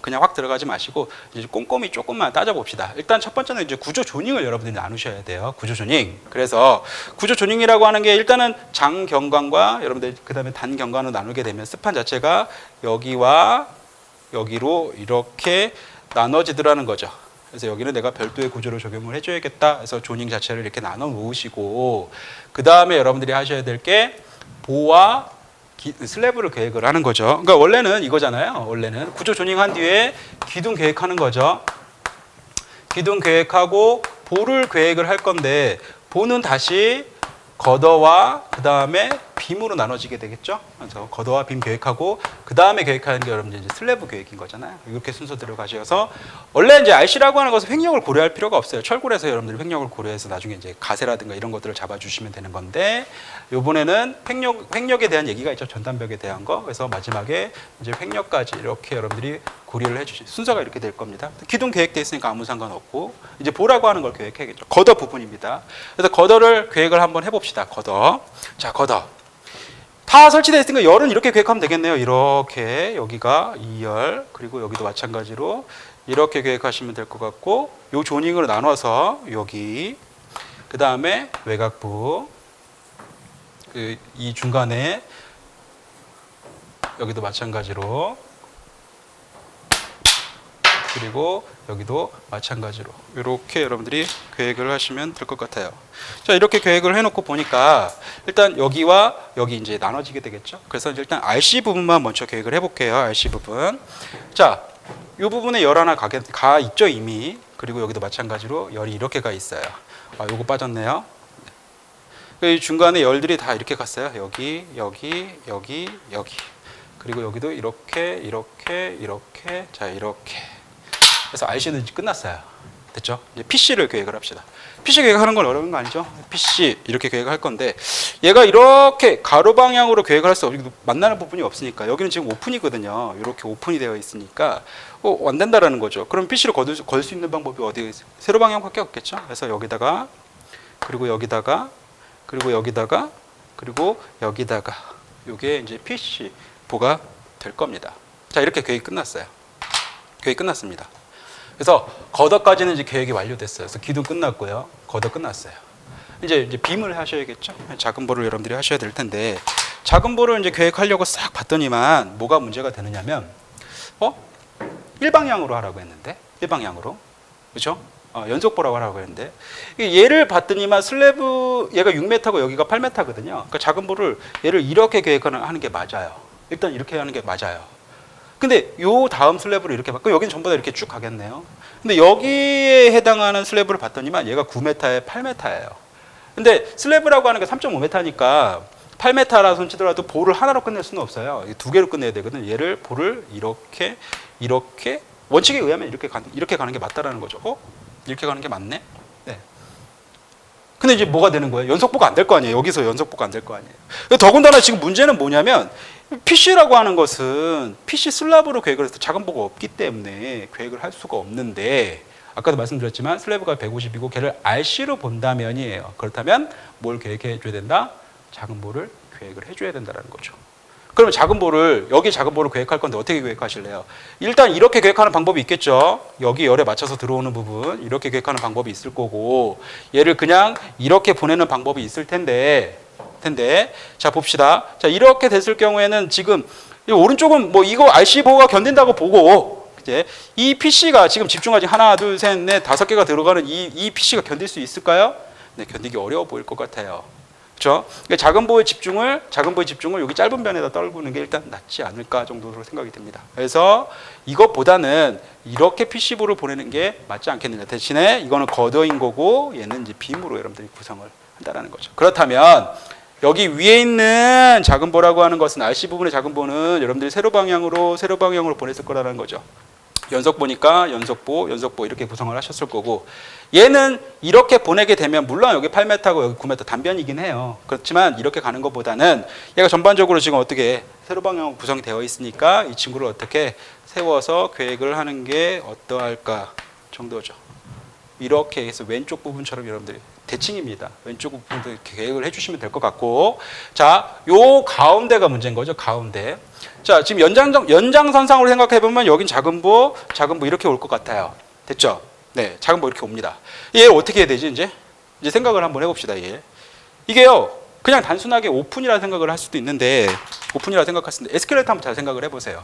이제 꼼꼼히 조금만 따져봅시다. 일단 첫 번째는 이제 구조 조닝을 여러분들이 나누셔야 돼요. 구조 조닝. 그래서 구조 조닝이라고 하는 게 일단은 장경관과 여러분들 그다음에 단경관으로 나누게 되면 스판 자체가 여기와 여기로 이렇게 나눠지더라는 거죠. 그래서 여기는 내가 별도의 구조를 적용을 해줘야겠다. 그래서 조닝 자체를 이렇게 나눠 놓으시고, 그 다음에 여러분들이 하셔야 될 게 보와 슬래브를 계획을 하는 거죠. 그러니까 원래는 이거잖아요. 원래는 구조 조닝한 뒤에 기둥 계획하는 거죠. 기둥 계획하고 보를 계획을 할 건데, 보는 다시 걷어와 그 다음에 빔으로 나눠지게 되겠죠. 그래서 걷어와 빔 계획하고 그 다음에 계획하는 게 여러분들 이제 슬래브 계획인 거잖아요. 이렇게 순서대로 가셔서, 원래 이제 RC라고 하는 것은 횡력을 고려할 필요가 없어요. 철골에서 여러분들 횡력을 고려해서 나중에 이제 가세라든가 이런 것들을 잡아주시면 되는 건데, 이번에는 횡력에 대한 얘기가 있죠. 전단벽에 대한 거. 그래서 마지막에 이제 횡력까지 이렇게 여러분들이 고려를 해주시 순서가 이렇게 될 겁니다. 기둥 계획돼 있으니까 아무 상관없고, 이제 보라고 하는 걸 계획해야겠죠. 걷어 부분입니다. 그래서 걷어를 계획을 한번 해봅시다. 걷어. 자, 걷어. 다 설치되어 있으니까 열은 이렇게 계획하면 되겠네요. 이렇게 여기가 2열, 그리고 여기도 마찬가지로 이렇게 계획하시면 될 것 같고, 요 조닝으로 나눠서 여기, 그 다음에 외곽부, 이 중간에 여기도 마찬가지로, 그리고 여기도 마찬가지로 이렇게 여러분들이 계획을 하시면 될 것 같아요. 자, 이렇게 계획을 해놓고 보니까 일단 여기와 여기 이제 나눠지게 되겠죠. 그래서 이제 일단 RC 부분만 먼저 계획을 해볼게요. RC 부분. 자, 이 부분에 열 하나 가 있죠 이미. 그리고 여기도 마찬가지로 열이 이렇게 가 있어요. 아, 요거 빠졌네요. 이 중간에 열들이 다 이렇게 갔어요. 여기, 여기, 여기, 여기. 그리고 여기도 이렇게, 이렇게, 이렇게, 자 이렇게. 그래서 RC는 이제 끝났어요. 됐죠? 이제 PC를 계획을 합시다. PC 계획하는 건 어려운 거 아니죠? PC 이렇게 계획할 건데, 얘가 이렇게 가로 방향으로 계획을 할 수 없고 만나는 부분이 없으니까, 여기는 지금 오픈이거든요. 이렇게 오픈이 되어 있으니까 안 된다라는 거죠. 그럼 PC를 걸 수 있는 방법이 어디, 세로 방향밖에 없겠죠? 그래서 여기다가, 그리고 여기다가, 그리고 여기다가, 그리고 여기다가, 이게 이제 PC보가 될 겁니다. 자, 이렇게 계획이 끝났어요. 계획이 끝났습니다. 그래서 겉어까지는 이제 계획이 완료됐어요. 그래서 기둥 끝났고요. 겉어 끝났어요. 이제 빔을 하셔야겠죠. 작은 볼을 여러분들이 하셔야 될 텐데, 작은 볼을 이제 계획하려고 싹 봤더니만 뭐가 문제가 되느냐면, 일방향으로 하라고 했는데, 일방향으로, 그렇죠? 연속보라고 하라고 했는데, 얘를 봤더니만 슬래브 얘가 6m고 여기가 8m거든요. 그러니까 작은 볼을 얘를 이렇게 계획하는 게 맞아요. 일단 이렇게 하는 게 맞아요. 근데 요 다음 슬래브를 이렇게 바꾸면 여기는 전부 다 이렇게 쭉 가겠네요. 근데 여기에 해당하는 슬래브를 봤더니만 얘가 9m에 8m예요. 근데 슬래브라고 하는 게 3.5m니까 8m라 손치더라도 볼을 하나로 끝낼 수는 없어요. 두 개로 끝내야 되거든. 얘를 볼을 이렇게, 이렇게, 원칙에 의하면 이렇게 가는 게 맞다라는 거죠. 이렇게 가는 게 맞네? 네. 근데 이제 뭐가 되는 거예요? 연속보가 안 될 거 아니에요. 여기서 연속보가 안 될 거 아니에요. 더군다나 지금 문제는 뭐냐면, PC라고 하는 것은 PC 슬랍으로 계획을 해서 작은 보가 없기 때문에 계획을 할 수가 없는데, 아까도 말씀드렸지만 슬래브가 150이고 걔를 RC로 본다면이에요. 그렇다면 뭘 계획해 줘야 된다? 작은 보를 계획을 해줘야 된다는 거죠. 그러면 작은 보를, 여기 작은 보를 계획할 건데 어떻게 계획하실래요? 일단 이렇게 계획하는 방법이 있겠죠. 여기 열에 맞춰서 들어오는 부분 이렇게 계획하는 방법이 있을 거고, 얘를 그냥 이렇게 보내는 방법이 있을 텐데, 자 봅시다. 자, 이렇게 됐을 경우에는 지금 이 오른쪽은 뭐 이거 RC 보호가 견딘다고 보고, 이제 이 PC가 지금 집중하지 하나, 둘, 셋, 넷, 5개가 들어가는 이 PC가 견딜 수 있을까요? 네, 견디기 어려워 보일 것 같아요. 그렇죠? 그러니까 작은 보의 집중을 여기 짧은 변에다 떨구는 게 일단 낫지 않을까 정도로 생각이 듭니다. 그래서 이것보다는 이렇게 PC보를 보내는 게 맞지 않겠느냐. 대신에 이거는 겉어인 거고 얘는 이제 빔으로 여러분들이 구성을 한다는 거죠. 그렇다면 여기 위에 있는 작은 보라고 하는 것은 RC 부분의 작은 보는 여러분들이 세로 방향으로 보냈을 거라는 거죠. 연속보니까 연속보 이렇게 구성을 하셨을 거고, 얘는 이렇게 보내게 되면 물론 여기 8m고 여기 9m 단변이긴 해요. 그렇지만 이렇게 가는 것보다는 얘가 전반적으로 지금 어떻게 세로 방향으로 구성이 되어 있으니까 이 친구를 어떻게 세워서 계획을 하는 게 어떠할까 정도죠. 이렇게 해서 왼쪽 부분처럼 여러분들이 대칭입니다. 왼쪽 부분도 이렇게 계획을 해주시면 될 것 같고, 자, 요 가운데가 문제인 거죠. 가운데. 자, 지금 연장선상으로 생각해 보면 여긴 작은 보 이렇게 올 것 같아요. 됐죠? 네, 작은 보 이렇게 옵니다. 얘를 어떻게 해야 되지 이제 생각을 한번 해봅시다. 이게요, 그냥 단순하게 오픈이라 생각을 할 수도 있는데, 오픈이라 생각할 수 있는데 에스컬레이터 한번 잘 생각을 해보세요.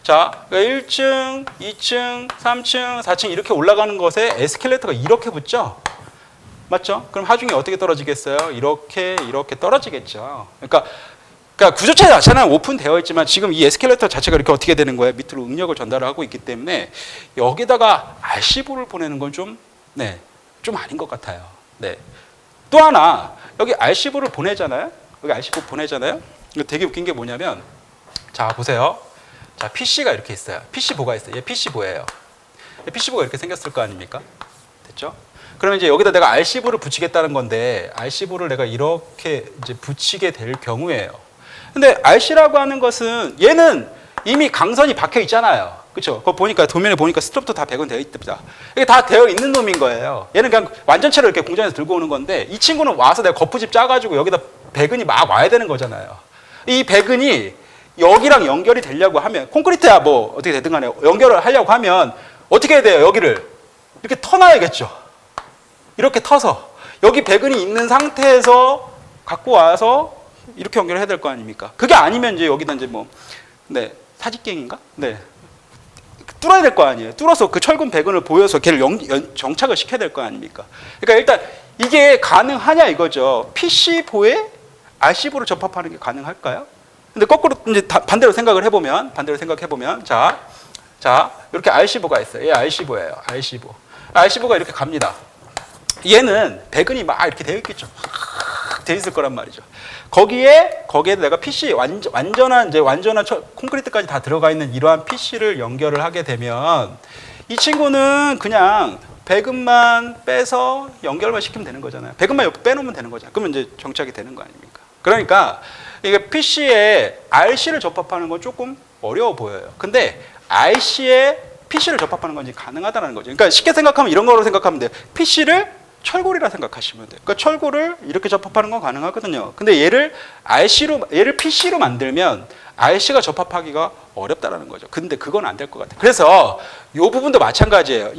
자, 1층, 2층, 3층, 4층 이렇게 올라가는 것에 에스컬레이터가 이렇게 붙죠? 맞죠? 그럼 하중이 어떻게 떨어지겠어요? 이렇게 떨어지겠죠. 그러니까 구조체 자체는 오픈되어 있지만 지금 이 에스컬레이터 자체가 이렇게 어떻게 되는 거예요? 밑으로 응력을 전달을 하고 있기 때문에 여기다가 RC보를 보내는 건 좀 아닌 것 같아요. 네. 또 하나, 여기 RC보를 보내잖아요? 이거 되게 웃긴 게 뭐냐면, 자, 보세요. 자, PC가 이렇게 있어요. PC보가 있어요. 얘 PC보예요. PC보가 이렇게 생겼을 거 아닙니까? 됐죠? 그러면 이제 여기다 내가 RC보를 붙이겠다는 건데, RC보를 내가 이렇게 이제 붙이게 될 경우에요. 근데 RC라고 하는 것은 얘는 이미 강선이 박혀 있잖아요. 그렇죠? 그거 보니까 도면에 보니까 스톱도 다 배관되어 있답니다. 이게 다 되어 있는 놈인 거예요. 얘는 그냥 완전체로 이렇게 공장에서 들고 오는 건데, 이 친구는 와서 내가 거푸집 짜가지고 여기다 배근이 막 와야 되는 거잖아요. 이 배근이 여기랑 연결이 되려고 하면 콘크리트야 뭐 어떻게 되든 간에 연결을 하려고 하면 어떻게 해야 돼요? 여기를 이렇게 터놔야겠죠. 이렇게 터서 여기 배근이 있는 상태에서 갖고 와서 이렇게 연결해야 될 거 아닙니까? 그게 아니면 이제 여기다 이제 뭐 사직갱인가? 뚫어야 될 거 아니에요. 뚫어서 그 철근 배근을 보여서 걔를 정착을 시켜야 될 거 아닙니까? 그러니까 일단 이게 가능하냐 이거죠. PC보에 RC보를 접합하는 게 가능할까요? 근데 거꾸로 이제 반대로 생각을 해보면 자 이렇게 RC보가 있어요. 얘 RC보예요. RC보가 이렇게 갑니다. 얘는 배근이 막 이렇게 되어 있겠죠. 돼 있을 거란 말이죠. 거기에 내가 PC 완전한 콘크리트까지 다 들어가 있는 이러한 PC를 연결을 하게 되면 이 친구는 그냥 배근만 빼서 연결만 시키면 되는 거잖아요. 배근만 옆에 빼놓으면 되는 거잖아요. 그러면 이제 정착이 되는 거 아닙니까? 그러니까 이게 PC에 RC를 접합하는 건 조금 어려워 보여요. 근데 RC에 PC를 접합하는 건 이제 가능하다는 거죠. 그러니까 쉽게 생각하면 이런 거로 생각하면 돼요. PC를 철골이라 생각하시면 돼요. 그러니까 철골을 이렇게 접합하는 건 가능하거든요. 근데 얘를 PC로 만들면 RC가 접합하기가 어렵다라는 거죠. 근데 그건 안 될 것 같아요. 그래서 이 부분도 마찬가지예요.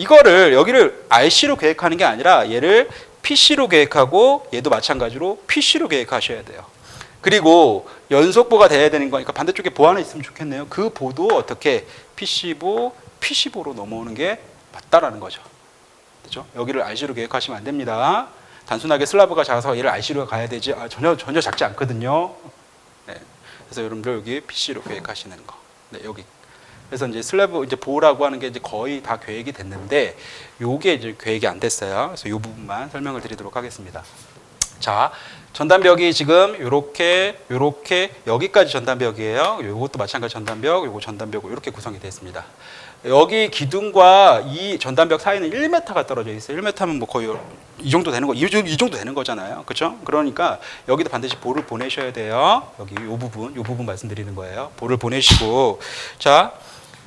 여기를 RC로 계획하는 게 아니라 얘를 PC로 계획하고 얘도 마찬가지로 PC로 계획하셔야 돼요. 그리고 연속보가 돼야 되는 거니까 반대쪽에 보 하나 있으면 좋겠네요. 그 보도 어떻게 PC보로 넘어오는 게 맞다라는 거죠. 그렇죠? 여기를 RC로 계획하시면 안 됩니다. 단순하게 슬라브가 작아서 얘를 RC로 가야 되지 전혀 작지 않거든요. 그래서 여러분들 여기 PC로 계획하시는 거. 여기. 그래서 이제 슬래브 이제 보라고 하는 게 이제 거의 다 계획이 됐는데 요게 이제 계획이 안 됐어요. 그래서 이 부분만 설명을 드리도록 하겠습니다. 자, 전단벽이 지금 요렇게 여기까지 전단벽이에요. 요것도 마찬가지 전단벽, 요거 전단벽 이렇게 구성이 되어 있습니다. 여기 기둥과 이 전단벽 사이는 1m가 떨어져 있어요. 1m면 뭐 거의 이 정도 되는 이 정도 되는 거잖아요. 그렇죠? 그러니까 여기도 반드시 볼을 보내셔야 돼요. 여기 요 부분 말씀드리는 거예요. 볼을 보내시고 자,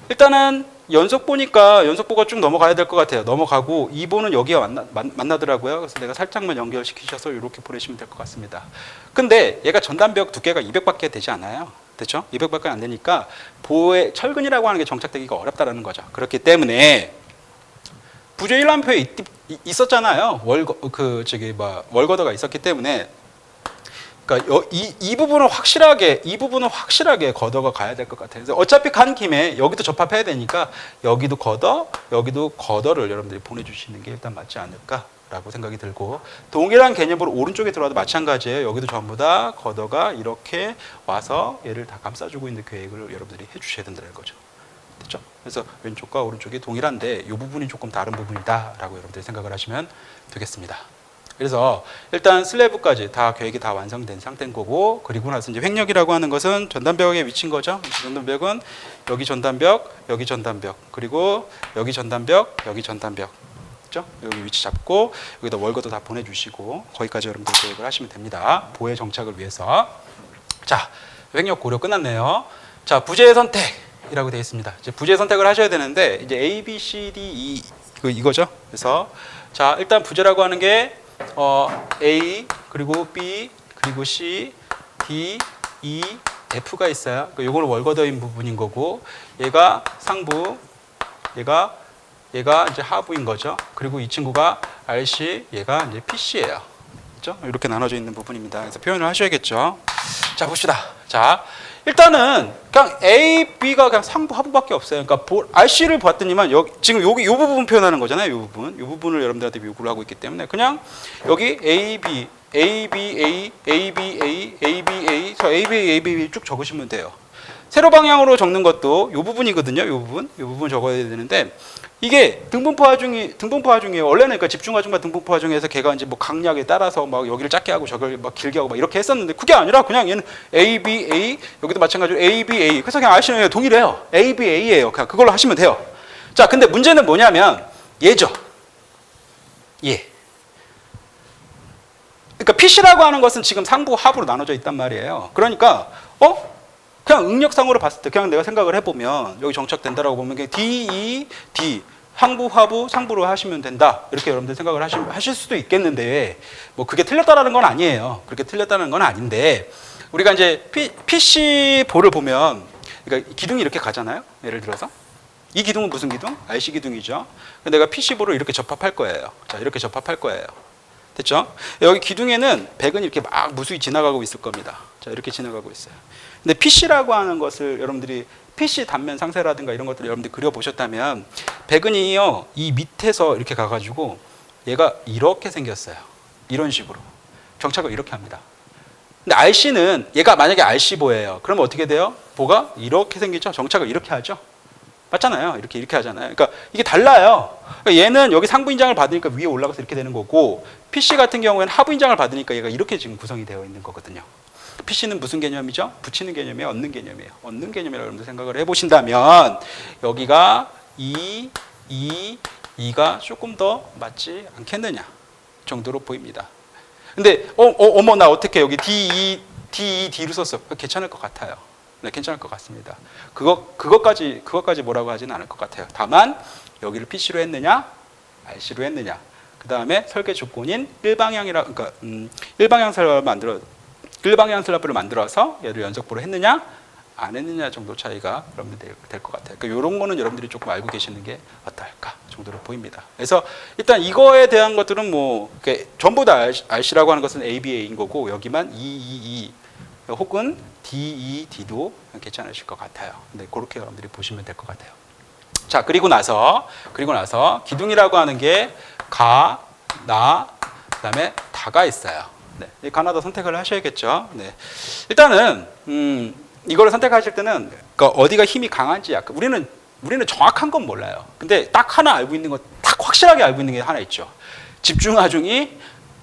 일단은 연속보가 쭉 넘어가야 될 것 같아요. 넘어가고 이 보는 여기와 만나더라고요. 그래서 내가 살짝만 연결시키셔서 이렇게 보내시면 될 것 같습니다. 근데 얘가 전단벽 두께가 200밖에 되지 않아요. 됐죠? 200밖에 안 되니까 보의 철근이라고 하는 게 정착되기가 어렵다라는 거죠. 그렇기 때문에 부조 1암표에 있었잖아요. 월거더가 있었기 때문에 그러니까 이 부분은 확실하게 걷어가 가야 될 것 같아요. 그래서 어차피 간 김에 여기도 접합해야 되니까 여기도 걷어를 여러분들이 보내주시는 게 일단 맞지 않을까라고 생각이 들고 동일한 개념으로 오른쪽에 들어와도 마찬가지예요. 여기도 전부 다 걷어가 이렇게 와서 얘를 다 감싸주고 있는 계획을 여러분들이 해주셔야 된다는 거죠. 됐죠? 그래서 왼쪽과 오른쪽이 동일한데 이 부분이 조금 다른 부분이다라고 여러분들이 생각을 하시면 되겠습니다. 그래서 일단 슬래브까지 다 계획이 다 완성된 상태인 거고 그리고 나서 이제 횡력이라고 하는 것은 전단벽에 위치인 거죠. 전단벽은 여기 전단벽, 그리고 여기 전단벽, 그렇죠? 여기 위치 잡고 여기다 월거도 다 보내주시고 거기까지 여러분들 계획을 하시면 됩니다. 보의 정착을 위해서. 자, 횡력 고려 끝났네요. 자, 부재의 선택이라고 되어 있습니다. 이제 부재의 선택을 하셔야 되는데 이제 A, B, C, D, E 이거죠. 그래서 자, 일단 부재라고 하는 게 A 그리고 B 그리고 C, D, E, F가 있어요. 이거는 월거더인 부분인 거고 얘가 상부, 얘가 이제 하부인 거죠. 그리고 이 친구가 RC, 얘가 이제 PC예요. 그렇죠? 이렇게 나눠져 있는 부분입니다. 그래서 표현을 하셔야겠죠. 자, 봅시다. 자, 일단은 그냥 A, B가 그냥 상부, 하부밖에 없어요. 그러니까 RC를 봤더니만 지금 이 부분 표현하는 거잖아요. 이 부분을 여러분들한테 요구를 하고 있기 때문에 그냥 여기 A, B, A, B, A, A, B, A, A, B, A, A, B, A, B 쭉 적으시면 돼요. 세로 방향으로 적는 것도 이 부분이거든요. 이 부분 적어야 되는데 이게 등분포 하중이에요. 원래는 그러니까 집중 하중과 등분포 하중에서 걔가 이제 뭐 강약에 따라서 막 여기를 작게 하고 저걸 막 길게 하고 막 이렇게 했었는데 그게 아니라 그냥 얘는 A, B, A 여기도 마찬가지로 A, B, A 그래서 그냥 RC는 동일해요. A, B, A예요. 그냥 그걸로 하시면 돼요. 자, 근데 문제는 뭐냐면 얘죠. 얘. 그러니까 PC라고 하는 것은 지금 상부, 하부로 나눠져 있단 말이에요. 그러니까 그냥 응력상으로 봤을 때 그냥 내가 생각을 해보면 여기 정착된다라고 보면 그냥 D, E, D 상부, 하부, 상부로 하시면 된다 이렇게 여러분들 생각을 하실 수도 있겠는데 뭐 그게 틀렸다라는 건 아니에요. 그렇게 틀렸다는 건 아닌데 우리가 이제 PC보를 보면, 그러니까 기둥이 이렇게 가잖아요. 예를 들어서 이 기둥은 무슨 기둥? RC 기둥이죠. 내가 PC보를 이렇게 접합할 거예요. 자, 이렇게 접합할 거예요. 됐죠? 여기 기둥에는 백은 이렇게 막 무수히 지나가고 있을 겁니다. 자, 이렇게 지나가고 있어요. 근데 PC라고 하는 것을 여러분들이 PC 단면 상세라든가 이런 것들을 여러분들이 그려보셨다면, 백은이요, 이 밑에서 이렇게 가가지고 얘가 이렇게 생겼어요. 이런 식으로. 정착을 이렇게 합니다. 근데 RC는, 얘가 만약에 RC보예요. 그러면 어떻게 돼요? 보가 이렇게 생기죠? 정착을 이렇게 하죠? 맞잖아요. 이렇게 하잖아요. 그러니까 이게 달라요. 그러니까 얘는 여기 상부 인장을 받으니까 위에 올라가서 이렇게 되는 거고, PC 같은 경우에는 하부 인장을 받으니까 얘가 이렇게 지금 구성이 되어 있는 거거든요. PC는 무슨 개념이죠? 붙이는 개념이에요? 얻는 개념이에요? 얻는 개념이라고 여러분들 생각을 해보신다면, 여기가 2가 조금 더 맞지 않겠느냐 정도로 보입니다. 근데 어머 나 어떻게 여기 D로 썼어? 괜찮을 것 같아요. 네, 괜찮을 것 같습니다. 그것까지 뭐라고 하지는 않을 것 같아요. 다만 여기를 PC로 했느냐, RC로 했느냐. 그 다음에 설계 조건인 그러니까 일방향 슬랍을 만들어서 얘를 연속보로 했느냐, 안 했느냐 정도 차이가 여러분들 될 것 같아요. 그러니까 이런 거는 여러분들이 조금 알고 계시는 게 어떨까 정도로 보입니다. 그래서 일단 이거에 대한 것들은 뭐 전부 다 RC라고 하는 것은 ABA인 거고, 여기만 EEE 혹은 DED도 괜찮으실 것 같아요. 근데 그렇게 여러분들이 보시면 될 것 같아요. 자, 그리고 나서 기둥이라고 하는 게 가, 나, 그다음에 다가 있어요. 네, 가나다 선택을 하셔야겠죠. 네. 일단은 이거를 선택하실 때는 그러니까 어디가 힘이 강한지 약간 우리는 정확한 건 몰라요. 근데 딱 하나 알고 있는 거, 딱 확실하게 알고 있는 게 하나 있죠. 집중하중이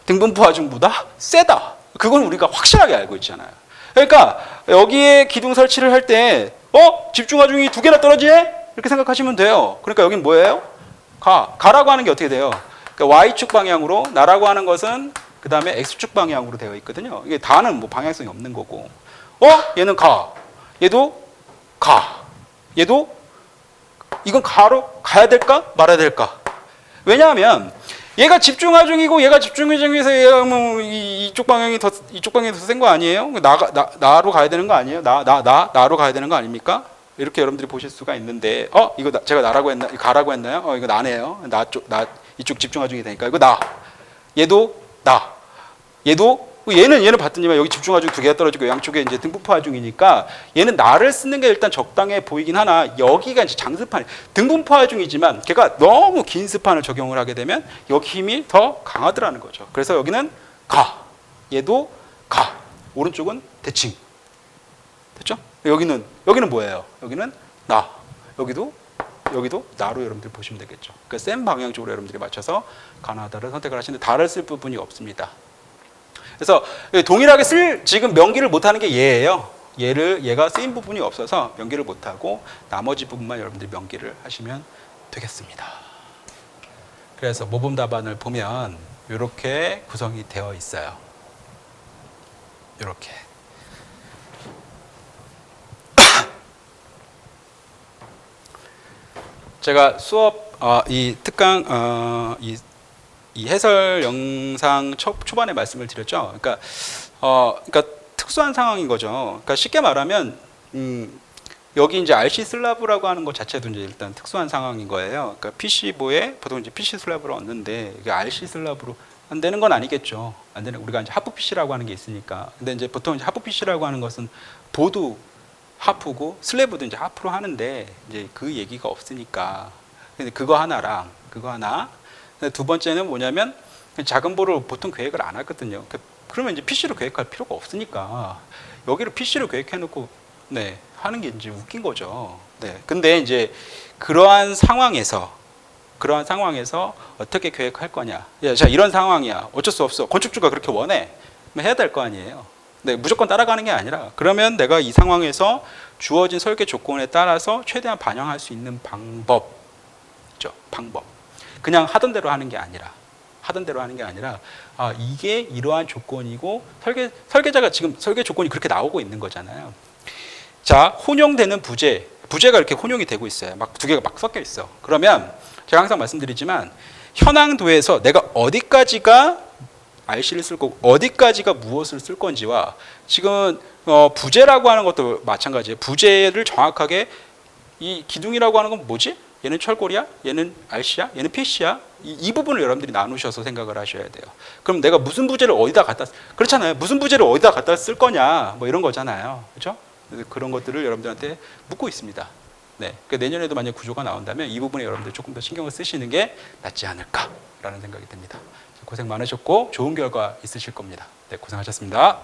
등분포하중보다 세다. 그건 우리가 확실하게 알고 있잖아요. 그러니까 여기에 기둥 설치를 할 때 집중하중이 2개나 떨어지네? 이렇게 생각하시면 돼요. 그러니까 여긴 뭐예요? 가라고 하는 게 어떻게 돼요? 그러니까 Y축 방향으로, 나라고 하는 것은 그 다음에 X축 방향으로 되어 있거든요. 이게 다는 뭐 방향성이 없는 거고. 얘는 가. 얘도 가. 얘도 이건 가로 가야 될까? 말아야 될까? 왜냐하면 얘가 집중하중이고 얘가 집중하중에서 얘가 뭐 이쪽 방향이 더 센 거 아니에요? 나로 가야 되는 거 아니에요? 나로 가야 되는 거 아닙니까? 이렇게 여러분들이 보실 수가 있는데, 이거 제가 나라고 했나? 가라고 했나요? 이거 나네요. 이쪽 집중하중이 되니까 이거 나. 얘도 나. 얘는 봤더니만 여기 집중하중 2개가 떨어지고 양쪽에 이제 등분포하중이니까 얘는 나를 쓰는 게 일단 적당해 보이긴 하나, 여기가 이제 장스판, 등분포하중이지만 걔가 너무 긴 스판을 적용을 하게 되면 여기 힘이 더 강하더라는 거죠. 그래서 여기는 가, 얘도 가, 오른쪽은 대칭. 됐죠? 여기는 뭐예요? 여기는 나, 여기도 나로 여러분들 보시면 되겠죠. 그러니까 센 방향 쪽으로 여러분들이 맞춰서 가나다를 선택을 하시는데 다를 쓸 부분이 없습니다. 그래서 동일하게 지금 명기를 못하는 게 얘예요. 얘가 쓰인 부분이 없어서 명기를 못하고 나머지 부분만 여러분들이 명기를 하시면 되겠습니다. 그래서 모범 답안을 보면 이렇게 구성이 되어 있어요. 이렇게. 제가 수업 이 특강 이 해설 영상 초반에 말씀을 드렸죠. 그러니까 특수한 상황인 거죠. 그러니까 쉽게 말하면 여기 이제 RC 슬라브라고 하는 것 자체도 이제 일단 특수한 상황인 거예요. 그러니까 PC보에 보통 이제 PC 슬라브를 얻는데 이게 RC 슬라브로 안 되는 건 아니겠죠. 안 되는, 우리가 이제 하프 PC라고 하는 게 있으니까. 근데 이제 보통 이제 하프 PC라고 하는 것은 보도 하프고 슬래브도 이제 하프로 하는데 이제 그 얘기가 없으니까. 근데 그거 하나. 두 번째는 뭐냐면 작은 보를 보통 계획을 안 하거든요. 그러면 이제 PC로 계획할 필요가 없으니까 여기를 PC로 계획해놓고 하는 게 이제 웃긴 거죠. 근데 이제 그러한 상황에서 어떻게 계획할 거냐? 자, 이런 상황이야. 어쩔 수 없어. 건축주가 그렇게 원해. 해야 될 거 아니에요. 무조건 따라가는 게 아니라, 그러면 내가 이 상황에서 주어진 설계 조건에 따라서 최대한 반영할 수 있는 방법. 그냥 하던 대로 하는 게 아니라 이게 이러한 조건이고 설계자가 지금 설계 조건이 그렇게 나오고 있는 거잖아요. 자, 혼용되는 부재가 이렇게 혼용이 되고 있어요. 막 2개가 막 섞여 있어. 그러면 제가 항상 말씀드리지만 현황도에서 내가 어디까지가 RC를 쓸 거고 어디까지가 무엇을 쓸 건지와 지금 부재라고 하는 것도 마찬가지예요. 부재를 정확하게 이 기둥이라고 하는 건 뭐지? 얘는 철골이야? 얘는 RC야? 얘는 PC야? 이 부분을 여러분들이 나누셔서 생각을 하셔야 돼요. 그럼 내가 무슨 부재를 어디다 갖다 그렇잖아요. 무슨 부재를 어디다 갖다 쓸 거냐 뭐 이런 거잖아요. 그렇죠? 그런 것들을 여러분들한테 묻고 있습니다. 네, 그러니까 내년에도 만약 구조가 나온다면 이 부분에 여러분들 조금 더 신경을 쓰시는 게 낫지 않을까라는 생각이 듭니다. 고생 많으셨고 좋은 결과 있으실 겁니다. 네, 고생하셨습니다.